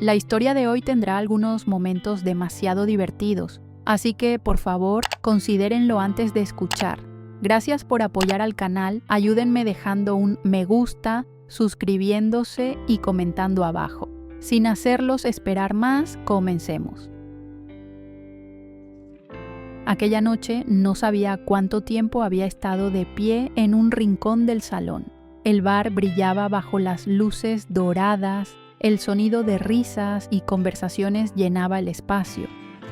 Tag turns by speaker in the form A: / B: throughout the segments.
A: La historia de hoy tendrá algunos momentos demasiado divertidos, así que por favor considérenlo antes de escuchar. Gracias por apoyar al canal, ayúdenme dejando un me gusta, suscribiéndose y comentando abajo. Sin hacerlos esperar más, comencemos. Aquella noche no sabía cuánto tiempo había estado de pie en un rincón del salón. El bar brillaba bajo las luces doradas, el sonido de risas y conversaciones llenaba el espacio.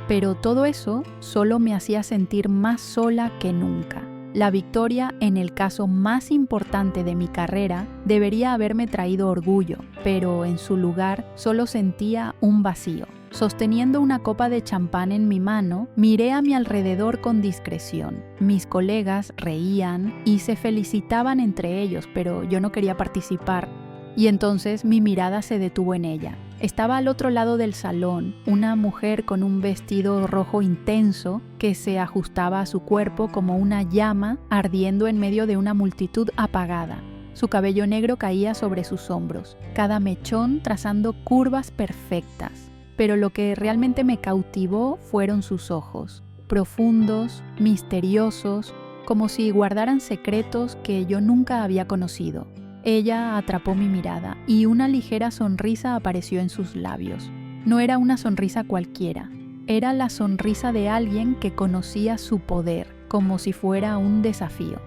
A: Pero todo eso solo me hacía sentir más sola que nunca. La victoria en el caso más importante de mi carrera debería haberme traído orgullo, pero en su lugar solo sentía un vacío. Sosteniendo una copa de champán en mi mano, miré a mi alrededor con discreción. Mis colegas reían y se felicitaban entre ellos, pero yo no quería participar. Y entonces mi mirada se detuvo en ella. Estaba al otro lado del salón, una mujer con un vestido rojo intenso que se ajustaba a su cuerpo como una llama ardiendo en medio de una multitud apagada. Su cabello negro caía sobre sus hombros, cada mechón trazando curvas perfectas. Pero lo que realmente me cautivó fueron sus ojos, profundos, misteriosos, como si guardaran secretos que yo nunca había conocido. Ella atrapó mi mirada y una ligera sonrisa apareció en sus labios. No era una sonrisa cualquiera, era la sonrisa de alguien que conocía su poder, como si fuera un desafío.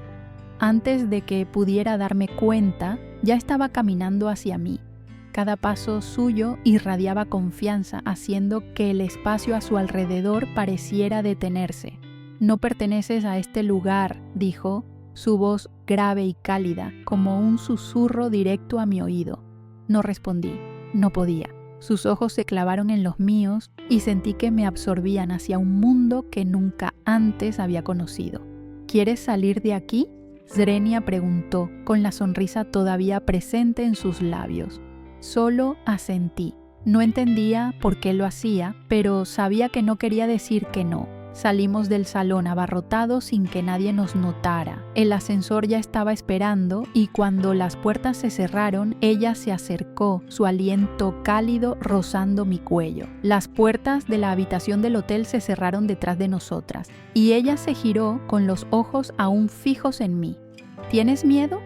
A: Antes de que pudiera darme cuenta, ya estaba caminando hacia mí. Cada paso suyo irradiaba confianza, haciendo que el espacio a su alrededor pareciera detenerse. «No perteneces a este lugar», dijo, su voz grave y cálida, como un susurro directo a mi oído. No respondí, no podía. Sus ojos se clavaron en los míos y sentí que me absorbían hacia un mundo que nunca antes había conocido. «¿Quieres salir de aquí?», Zrenia preguntó, con la sonrisa todavía presente en sus labios. Solo asentí. No entendía por qué lo hacía, pero sabía que no quería decir que no. Salimos del salón abarrotado sin que nadie nos notara. El ascensor ya estaba esperando y cuando las puertas se cerraron, ella se acercó, su aliento cálido rozando mi cuello. Las puertas de la habitación del hotel se cerraron detrás de nosotras y ella se giró con los ojos aún fijos en mí. «¿Tienes miedo?»,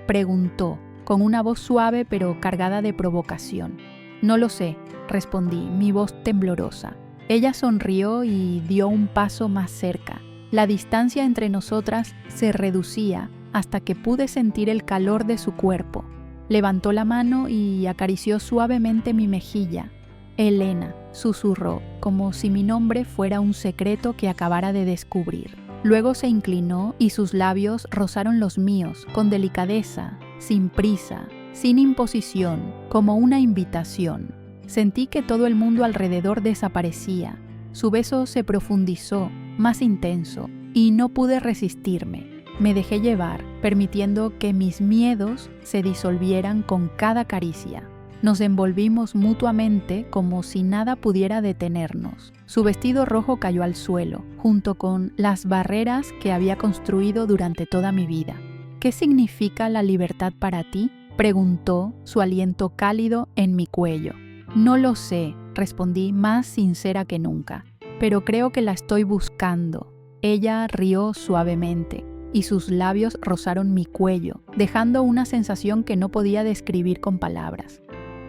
A: preguntó, con una voz suave pero cargada de provocación. «No lo sé», respondí, mi voz temblorosa. Ella sonrió y dio un paso más cerca. La distancia entre nosotras se reducía hasta que pude sentir el calor de su cuerpo. Levantó la mano y acarició suavemente mi mejilla. «Elena», susurró, como si mi nombre fuera un secreto que acabara de descubrir. Luego se inclinó y sus labios rozaron los míos, con delicadeza, sin prisa, sin imposición, como una invitación. Sentí que todo el mundo alrededor desaparecía. Su beso se profundizó, más intenso, y no pude resistirme. Me dejé llevar, permitiendo que mis miedos se disolvieran con cada caricia. Nos envolvimos mutuamente como si nada pudiera detenernos. Su vestido rojo cayó al suelo, junto con las barreras que había construido durante toda mi vida. «¿Qué significa la libertad para ti?», preguntó, su aliento cálido en mi cuello. «No lo sé», respondí más sincera que nunca, «pero creo que la estoy buscando». Ella rió suavemente y sus labios rozaron mi cuello, dejando una sensación que no podía describir con palabras.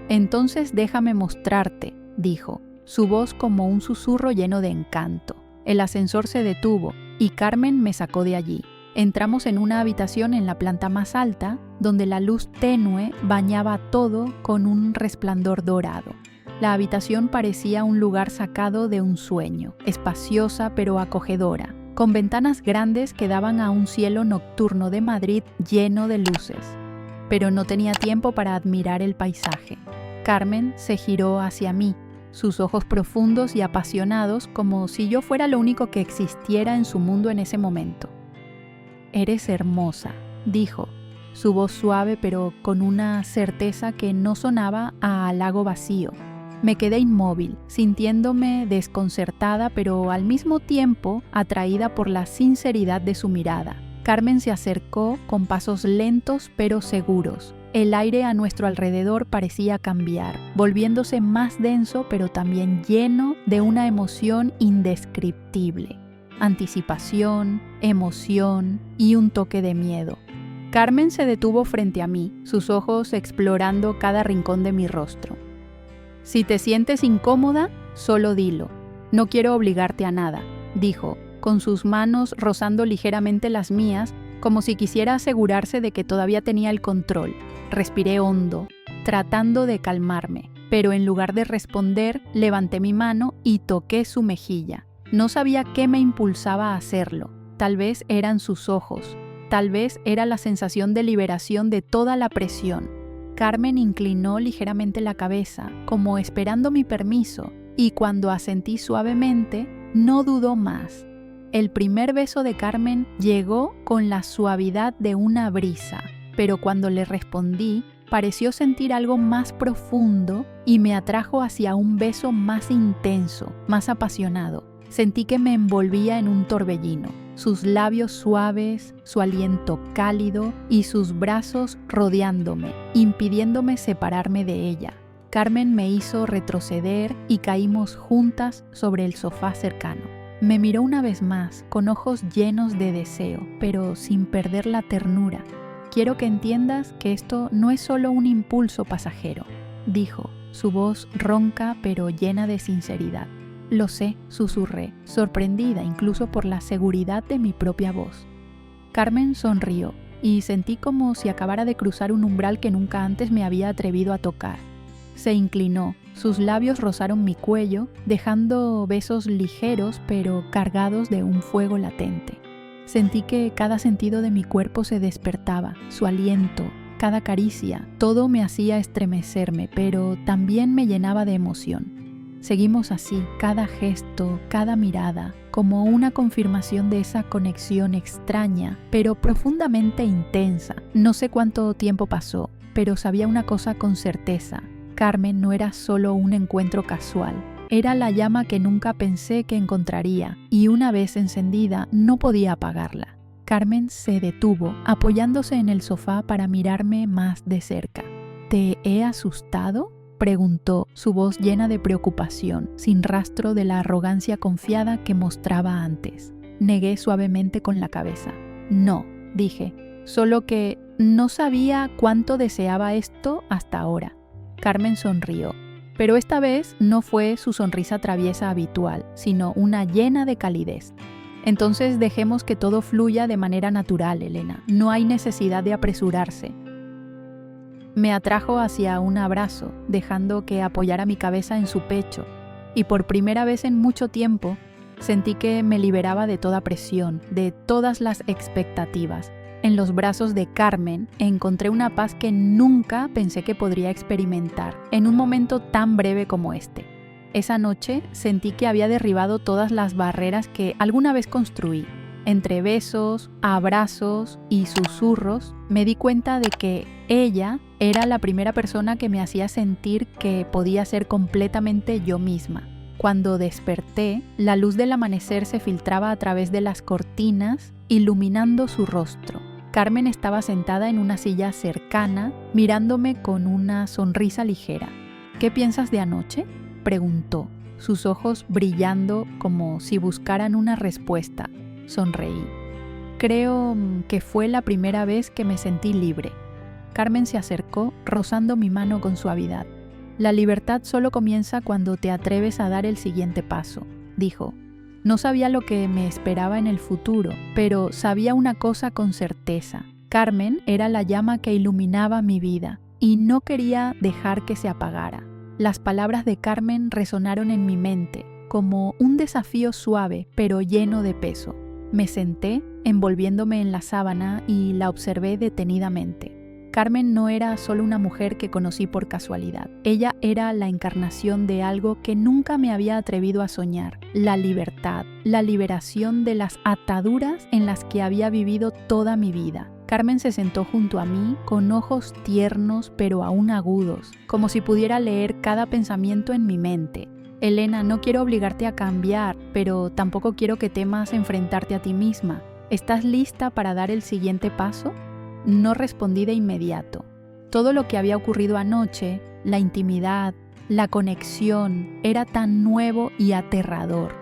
A: «Entonces déjame mostrarte», dijo, su voz como un susurro lleno de encanto. El ascensor se detuvo y Carmen me sacó de allí. Entramos en una habitación en la planta más alta, donde la luz tenue bañaba todo con un resplandor dorado. La habitación parecía un lugar sacado de un sueño, espaciosa pero acogedora, con ventanas grandes que daban a un cielo nocturno de Madrid lleno de luces. Pero no tenía tiempo para admirar el paisaje. Carmen se giró hacia mí, sus ojos profundos y apasionados como si yo fuera lo único que existiera en su mundo en ese momento. «Eres hermosa», dijo, su voz suave pero con una certeza que no sonaba a halago vacío. Me quedé inmóvil, sintiéndome desconcertada pero al mismo tiempo atraída por la sinceridad de su mirada. Carmen se acercó con pasos lentos pero seguros. El aire a nuestro alrededor parecía cambiar, volviéndose más denso pero también lleno de una emoción indescriptible. Anticipación, emoción y un toque de miedo. Carmen se detuvo frente a mí, sus ojos explorando cada rincón de mi rostro. «Si te sientes incómoda, solo dilo. No quiero obligarte a nada», dijo, con sus manos rozando ligeramente las mías, como si quisiera asegurarse de que todavía tenía el control. Respiré hondo, tratando de calmarme, pero en lugar de responder, levanté mi mano y toqué su mejilla. No sabía qué me impulsaba a hacerlo. Tal vez eran sus ojos. Tal vez era la sensación de liberación de toda la presión. Carmen inclinó ligeramente la cabeza, como esperando mi permiso, y cuando asentí suavemente, no dudó más. El primer beso de Carmen llegó con la suavidad de una brisa, pero cuando le respondí, pareció sentir algo más profundo y me atrajo hacia un beso más intenso, más apasionado. Sentí que me envolvía en un torbellino, sus labios suaves, su aliento cálido y sus brazos rodeándome, impidiéndome separarme de ella. Carmen me hizo retroceder y caímos juntas sobre el sofá cercano. Me miró una vez más, con ojos llenos de deseo, pero sin perder la ternura. «Quiero que entiendas que esto no es solo un impulso pasajero», dijo, su voz ronca pero llena de sinceridad. «Lo sé», susurré, sorprendida incluso por la seguridad de mi propia voz. Carmen sonrió y sentí como si acabara de cruzar un umbral que nunca antes me había atrevido a tocar. Se inclinó, sus labios rozaron mi cuello, dejando besos ligeros pero cargados de un fuego latente. Sentí que cada sentido de mi cuerpo se despertaba, su aliento, cada caricia, todo me hacía estremecerme, pero también me llenaba de emoción. Seguimos así, cada gesto, cada mirada, como una confirmación de esa conexión extraña, pero profundamente intensa. No sé cuánto tiempo pasó, pero sabía una cosa con certeza. Carmen no era solo un encuentro casual. Era la llama que nunca pensé que encontraría, y una vez encendida no podía apagarla. Carmen se detuvo, apoyándose en el sofá para mirarme más de cerca. «¿Te he asustado?», preguntó, su voz llena de preocupación, sin rastro de la arrogancia confiada que mostraba antes. Negué suavemente con la cabeza. «No», dije, «solo que no sabía cuánto deseaba esto hasta ahora». Carmen sonrió, pero esta vez no fue su sonrisa traviesa habitual, sino una llena de calidez. «Entonces dejemos que todo fluya de manera natural, Elena. No hay necesidad de apresurarse». Me atrajo hacia un abrazo, dejando que apoyara mi cabeza en su pecho, y por primera vez en mucho tiempo sentí que me liberaba de toda presión, de todas las expectativas. En los brazos de Carmen encontré una paz que nunca pensé que podría experimentar en un momento tan breve como este. Esa noche sentí que había derribado todas las barreras que alguna vez construí. Entre besos, abrazos y susurros, me di cuenta de que ella era la primera persona que me hacía sentir que podía ser completamente yo misma. Cuando desperté, la luz del amanecer se filtraba a través de las cortinas, iluminando su rostro. Carmen estaba sentada en una silla cercana, mirándome con una sonrisa ligera. «¿Qué piensas de anoche?», preguntó, sus ojos brillando como si buscaran una respuesta. Sonreí. «Creo que fue la primera vez que me sentí libre». Carmen se acercó, rozando mi mano con suavidad. «La libertad solo comienza cuando te atreves a dar el siguiente paso», dijo. No sabía lo que me esperaba en el futuro, pero sabía una cosa con certeza. Carmen era la llama que iluminaba mi vida, y no quería dejar que se apagara. Las palabras de Carmen resonaron en mi mente, como un desafío suave, pero lleno de peso. Me senté, envolviéndome en la sábana, y la observé detenidamente. Carmen no era solo una mujer que conocí por casualidad. Ella era la encarnación de algo que nunca me había atrevido a soñar: la libertad, la liberación de las ataduras en las que había vivido toda mi vida. Carmen se sentó junto a mí con ojos tiernos pero aún agudos, como si pudiera leer cada pensamiento en mi mente. «Elena, no quiero obligarte a cambiar, pero tampoco quiero que temas enfrentarte a ti misma. ¿Estás lista para dar el siguiente paso?». No respondí de inmediato. Todo lo que había ocurrido anoche, la intimidad, la conexión, era tan nuevo y aterrador.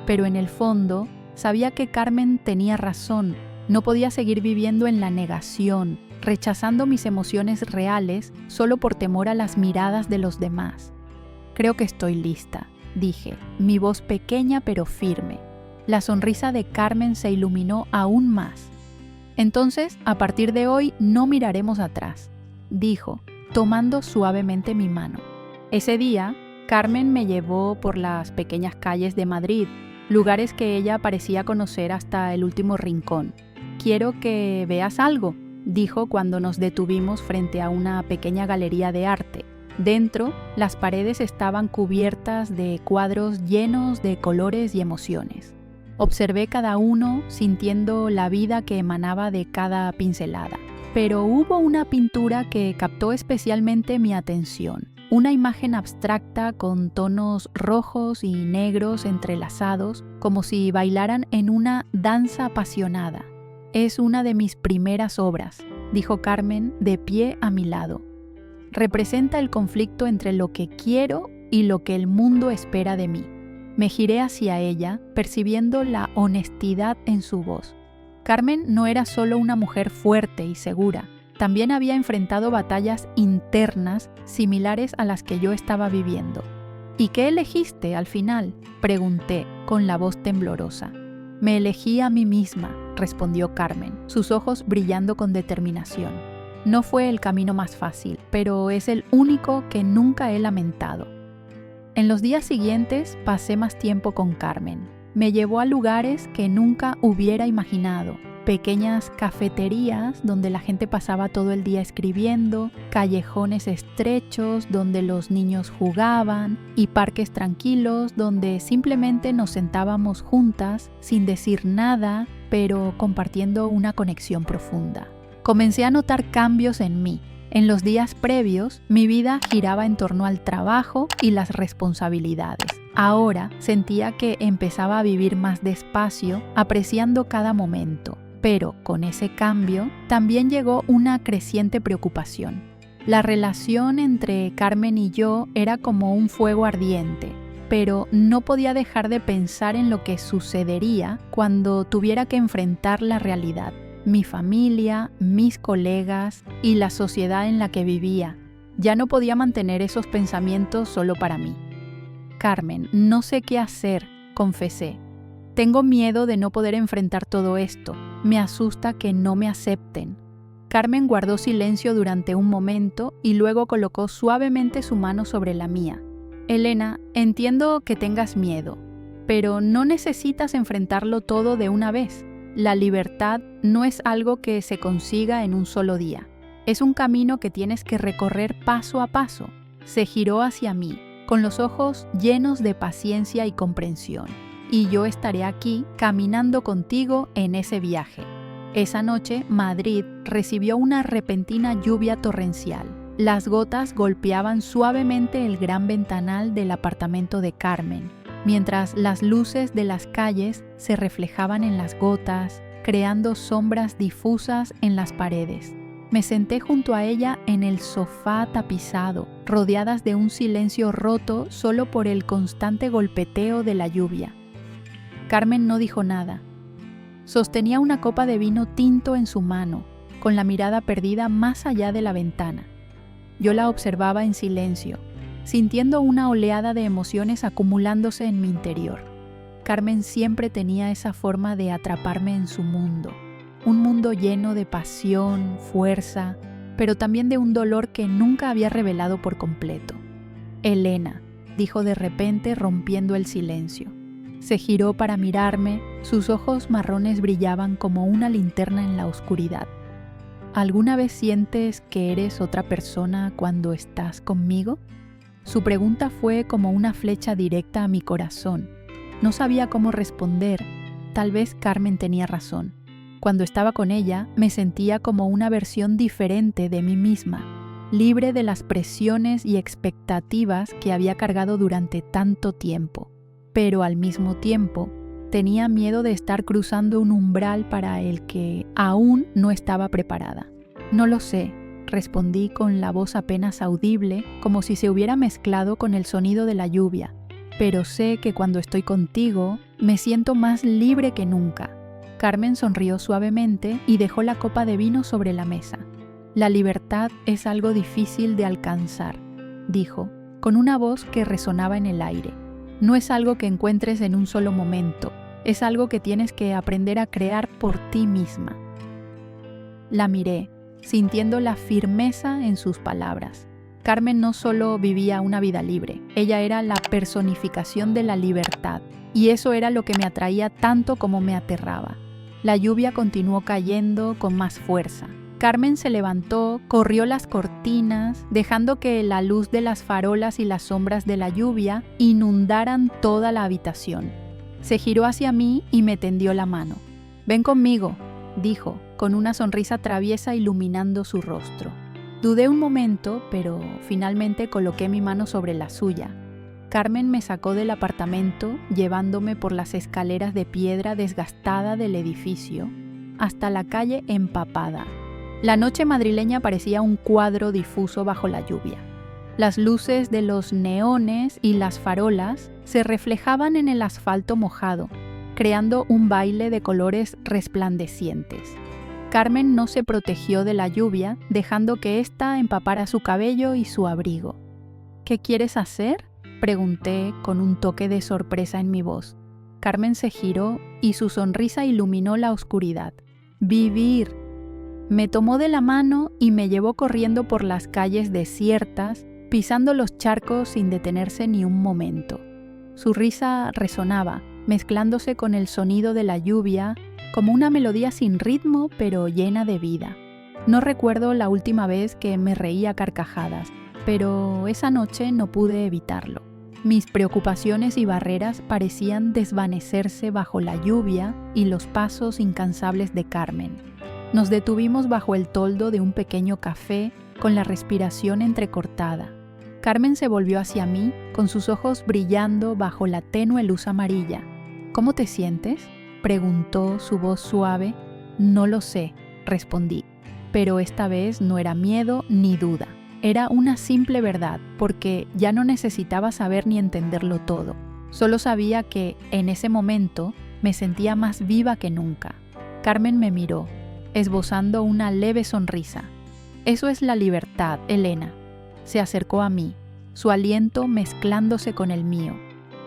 A: Pero en el fondo, sabía que Carmen tenía razón. No podía seguir viviendo en la negación, rechazando mis emociones reales solo por temor a las miradas de los demás. Creo que estoy lista, dije, mi voz pequeña pero firme. La sonrisa de Carmen se iluminó aún más. Entonces, a partir de hoy, no miraremos atrás, dijo, tomando suavemente mi mano. Ese día, Carmen me llevó por las pequeñas calles de Madrid, lugares que ella parecía conocer hasta el último rincón. «Quiero que veas algo», dijo cuando nos detuvimos frente a una pequeña galería de arte. Dentro, las paredes estaban cubiertas de cuadros llenos de colores y emociones. Observé cada uno sintiendo la vida que emanaba de cada pincelada. Pero hubo una pintura que captó especialmente mi atención. Una imagen abstracta con tonos rojos y negros entrelazados, como si bailaran en una danza apasionada. «Es una de mis primeras obras», dijo Carmen de pie a mi lado. «Representa el conflicto entre lo que quiero y lo que el mundo espera de mí». Me giré hacia ella, percibiendo la honestidad en su voz. Carmen no era solo una mujer fuerte y segura, también había enfrentado batallas internas similares a las que yo estaba viviendo. «¿Y qué elegiste al final?», pregunté con la voz temblorosa. «Me elegí a mí misma», respondió Carmen, sus ojos brillando con determinación. «No fue el camino más fácil, pero es el único que nunca he lamentado». En los días siguientes pasé más tiempo con Carmen. Me llevó a lugares que nunca hubiera imaginado. Pequeñas cafeterías donde la gente pasaba todo el día escribiendo, callejones estrechos donde los niños jugaban y parques tranquilos donde simplemente nos sentábamos juntas sin decir nada, pero compartiendo una conexión profunda. Comencé a notar cambios en mí. En los días previos, mi vida giraba en torno al trabajo y las responsabilidades. Ahora sentía que empezaba a vivir más despacio, apreciando cada momento. Pero con ese cambio, también llegó una creciente preocupación. La relación entre Carmen y yo era como un fuego ardiente, pero no podía dejar de pensar en lo que sucedería cuando tuviera que enfrentar la realidad. Mi familia, mis colegas y la sociedad en la que vivía. Ya no podía mantener esos pensamientos solo para mí. «Carmen, no sé qué hacer», confesé. «Tengo miedo de no poder enfrentar todo esto. Me asusta que no me acepten». Carmen guardó silencio durante un momento y luego colocó suavemente su mano sobre la mía. «Elena, entiendo que tengas miedo, pero no necesitas enfrentarlo todo de una vez. La libertad no es algo que se consiga en un solo día. Es un camino que tienes que recorrer paso a paso». Se giró hacia mí, con los ojos llenos de paciencia y comprensión. «Y yo estaré aquí caminando contigo en ese viaje». Esa noche, Madrid recibió una repentina lluvia torrencial. Las gotas golpeaban suavemente el gran ventanal del apartamento de Carmen, mientras las luces de las calles se reflejaban en las gotas, creando sombras difusas en las paredes. Me senté junto a ella en el sofá tapizado, rodeadas de un silencio roto solo por el constante golpeteo de la lluvia. Carmen no dijo nada. Sostenía una copa de vino tinto en su mano, con la mirada perdida más allá de la ventana. Yo la observaba en silencio, sintiendo una oleada de emociones acumulándose en mi interior. Carmen siempre tenía esa forma de atraparme en su mundo, un mundo lleno de pasión, fuerza, pero también de un dolor que nunca había revelado por completo. «Elena», dijo de repente rompiendo el silencio. Se giró para mirarme, sus ojos marrones brillaban como una linterna en la oscuridad. «¿Alguna vez sientes que eres otra persona cuando estás conmigo?». Su pregunta fue como una flecha directa a mi corazón. No sabía cómo responder. Tal vez Carmen tenía razón. Cuando estaba con ella, me sentía como una versión diferente de mí misma, libre de las presiones y expectativas que había cargado durante tanto tiempo. Pero al mismo tiempo, tenía miedo de estar cruzando un umbral para el que aún no estaba preparada. «No lo sé», respondí con la voz apenas audible, como si se hubiera mezclado con el sonido de la lluvia. Pero sé que cuando estoy contigo, me siento más libre que nunca. Carmen sonrió suavemente y dejó la copa de vino sobre la mesa. La libertad es algo difícil de alcanzar, dijo, con una voz que resonaba en el aire. No es algo que encuentres en un solo momento, es algo que tienes que aprender a crear por ti misma. La miré, sintiendo la firmeza en sus palabras. Carmen no solo vivía una vida libre, ella era la personificación de la libertad, y eso era lo que me atraía tanto como me aterraba. La lluvia continuó cayendo con más fuerza. Carmen se levantó, corrió las cortinas, dejando que la luz de las farolas y las sombras de la lluvia inundaran toda la habitación. Se giró hacia mí y me tendió la mano. «Ven conmigo», dijo, con una sonrisa traviesa iluminando su rostro. Dudé un momento, pero finalmente coloqué mi mano sobre la suya. Carmen me sacó del apartamento, llevándome por las escaleras de piedra desgastada del edificio, hasta la calle empapada. La noche madrileña parecía un cuadro difuso bajo la lluvia. Las luces de los neones y las farolas se reflejaban en el asfalto mojado, creando un baile de colores resplandecientes. Carmen no se protegió de la lluvia, dejando que ésta empapara su cabello y su abrigo. «¿Qué quieres hacer?», pregunté con un toque de sorpresa en mi voz. Carmen se giró y su sonrisa iluminó la oscuridad. «Vivir». Me tomó de la mano y me llevó corriendo por las calles desiertas, pisando los charcos sin detenerse ni un momento. Su risa resonaba, mezclándose con el sonido de la lluvia, como una melodía sin ritmo pero llena de vida. No recuerdo la última vez que me reí a carcajadas, pero esa noche no pude evitarlo. Mis preocupaciones y barreras parecían desvanecerse bajo la lluvia y los pasos incansables de Carmen. Nos detuvimos bajo el toldo de un pequeño café con la respiración entrecortada. Carmen se volvió hacia mí, con sus ojos brillando bajo la tenue luz amarilla. «¿Cómo te sientes?», preguntó su voz suave. «No lo sé», respondí, pero esta vez no era miedo ni duda. Era una simple verdad, porque ya no necesitaba saber ni entenderlo todo. Solo sabía que, en ese momento, me sentía más viva que nunca. Carmen me miró, esbozando una leve sonrisa. «Eso es la libertad, Elena». Se acercó a mí, su aliento mezclándose con el mío.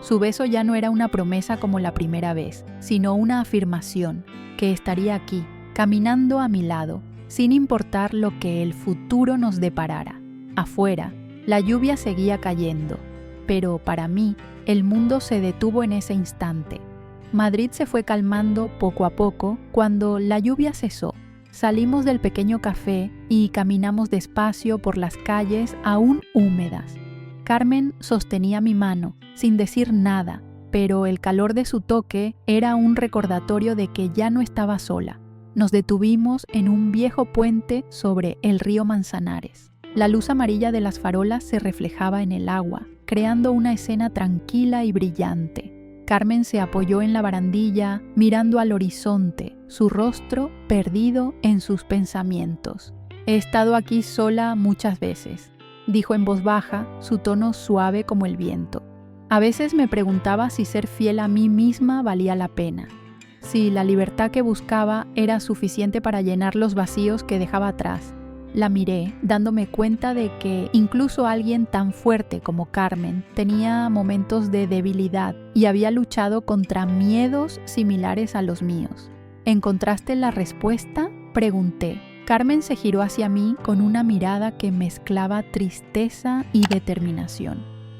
A: Su beso ya no era una promesa como la primera vez, sino una afirmación, que estaría aquí, caminando a mi lado, sin importar lo que el futuro nos deparara. Afuera, la lluvia seguía cayendo, pero para mí, el mundo se detuvo en ese instante. Madrid se fue calmando poco a poco cuando la lluvia cesó. Salimos del pequeño café y caminamos despacio por las calles aún húmedas. Carmen sostenía mi mano, sin decir nada, pero el calor de su toque era un recordatorio de que ya no estaba sola. Nos detuvimos en un viejo puente sobre el río Manzanares. La luz amarilla de las farolas se reflejaba en el agua, creando una escena tranquila y brillante. Carmen se apoyó en la barandilla, mirando al horizonte, su rostro perdido en sus pensamientos. «He estado aquí sola muchas veces», dijo en voz baja, su tono suave como el viento. A veces me preguntaba si ser fiel a mí misma valía la pena, si la libertad que buscaba era suficiente para llenar los vacíos que dejaba atrás. La miré, dándome cuenta de que incluso alguien tan fuerte como Carmen tenía momentos de debilidad y había luchado contra miedos similares a los míos. ¿Encontraste la respuesta?, pregunté. Carmen se giró hacia mí con una mirada que mezclaba tristeza y determinación.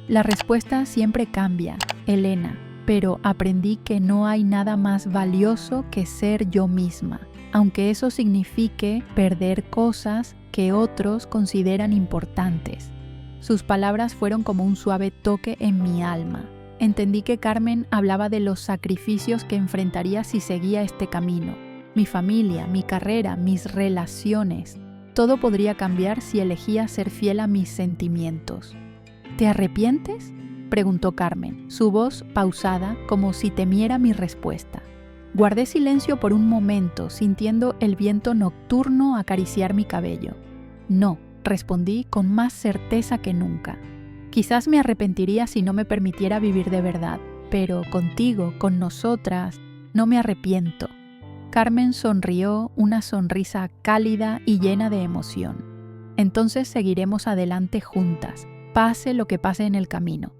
A: La respuesta siempre cambia, Elena, pero aprendí que no hay nada más valioso que ser yo misma, aunque eso signifique perder cosas que otros consideran importantes. Sus palabras fueron como un suave toque en mi alma. Entendí que Carmen hablaba de los sacrificios que enfrentaría si seguía este camino. Mi familia, mi carrera, mis relaciones. Todo podría cambiar si elegía ser fiel a mis sentimientos. ¿Te arrepientes?, preguntó Carmen, su voz pausada como si temiera mi respuesta. Guardé silencio por un momento, sintiendo el viento nocturno acariciar mi cabello. No, respondí con más certeza que nunca. Quizás me arrepentiría si no me permitiera vivir de verdad, pero contigo, con nosotras, no me arrepiento. Carmen sonrió, una sonrisa cálida y llena de emoción. Entonces seguiremos adelante juntas, pase lo que pase en el camino.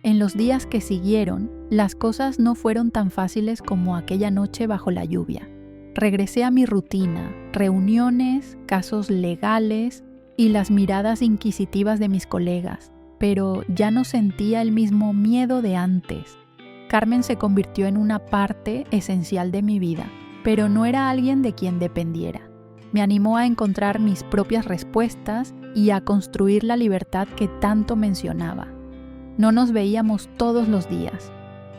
A: En los días que siguieron, las cosas no fueron tan fáciles como aquella noche bajo la lluvia. Regresé a mi rutina, reuniones, casos legales y las miradas inquisitivas de mis colegas, pero ya no sentía el mismo miedo de antes. Carmen se convirtió en una parte esencial de mi vida, pero no era alguien de quien dependiera. Me animó a encontrar mis propias respuestas y a construir la libertad que tanto mencionaba. No nos veíamos todos los días.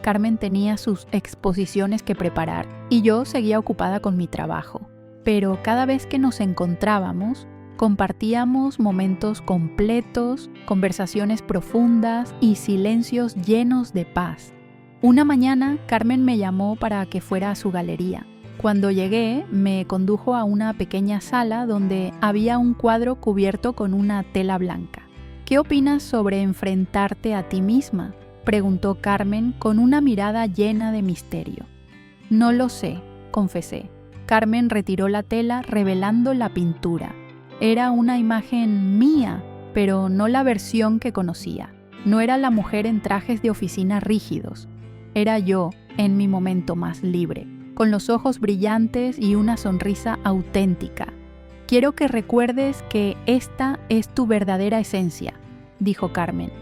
A: Carmen tenía sus exposiciones que preparar y yo seguía ocupada con mi trabajo. Pero cada vez que nos encontrábamos, compartíamos momentos completos, conversaciones profundas y silencios llenos de paz. Una mañana, Carmen me llamó para que fuera a su galería. Cuando llegué, me condujo a una pequeña sala donde había un cuadro cubierto con una tela blanca. ¿Qué opinas sobre enfrentarte a ti misma?, preguntó Carmen con una mirada llena de misterio. No lo sé, confesé. Carmen retiró la tela revelando la pintura. Era una imagen mía, pero no la versión que conocía. No era la mujer en trajes de oficina rígidos. Era yo, en mi momento más libre, con los ojos brillantes y una sonrisa auténtica. Quiero que recuerdes que esta es tu verdadera esencia, dijo Carmen.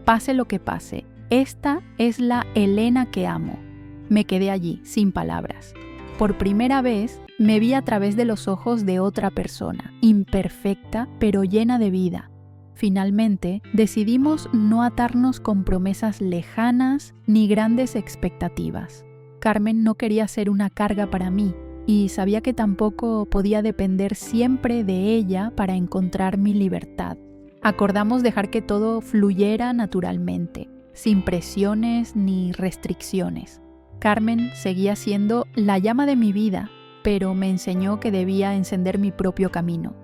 A: Pase lo que pase, esta es la Elena que amo. Me quedé allí, sin palabras. Por primera vez, me vi a través de los ojos de otra persona, imperfecta, pero llena de vida. Finalmente, decidimos no atarnos con promesas lejanas ni grandes expectativas. Carmen no quería ser una carga para mí y sabía que tampoco podía depender siempre de ella para encontrar mi libertad. Acordamos dejar que todo fluyera naturalmente, sin presiones ni restricciones. Carmen seguía siendo la llama de mi vida, pero me enseñó que debía encender mi propio camino.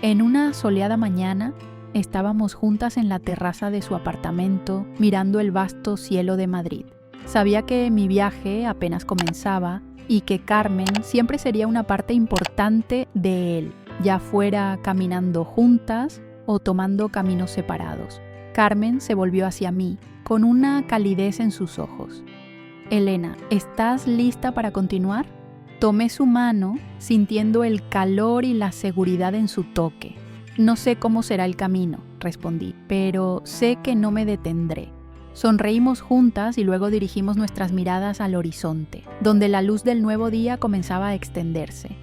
A: En una soleada mañana, estábamos juntas en la terraza de su apartamento, mirando el vasto cielo de Madrid. Sabía que mi viaje apenas comenzaba y que Carmen siempre sería una parte importante de él, ya fuera caminando juntas o tomando caminos separados. Carmen se volvió hacia mí, con una calidez en sus ojos. Elena, ¿estás lista para continuar? Tomé su mano, sintiendo el calor y la seguridad en su toque. No sé cómo será el camino, respondí, pero sé que no me detendré. Sonreímos juntas y luego dirigimos nuestras miradas al horizonte, donde la luz del nuevo día comenzaba a extenderse.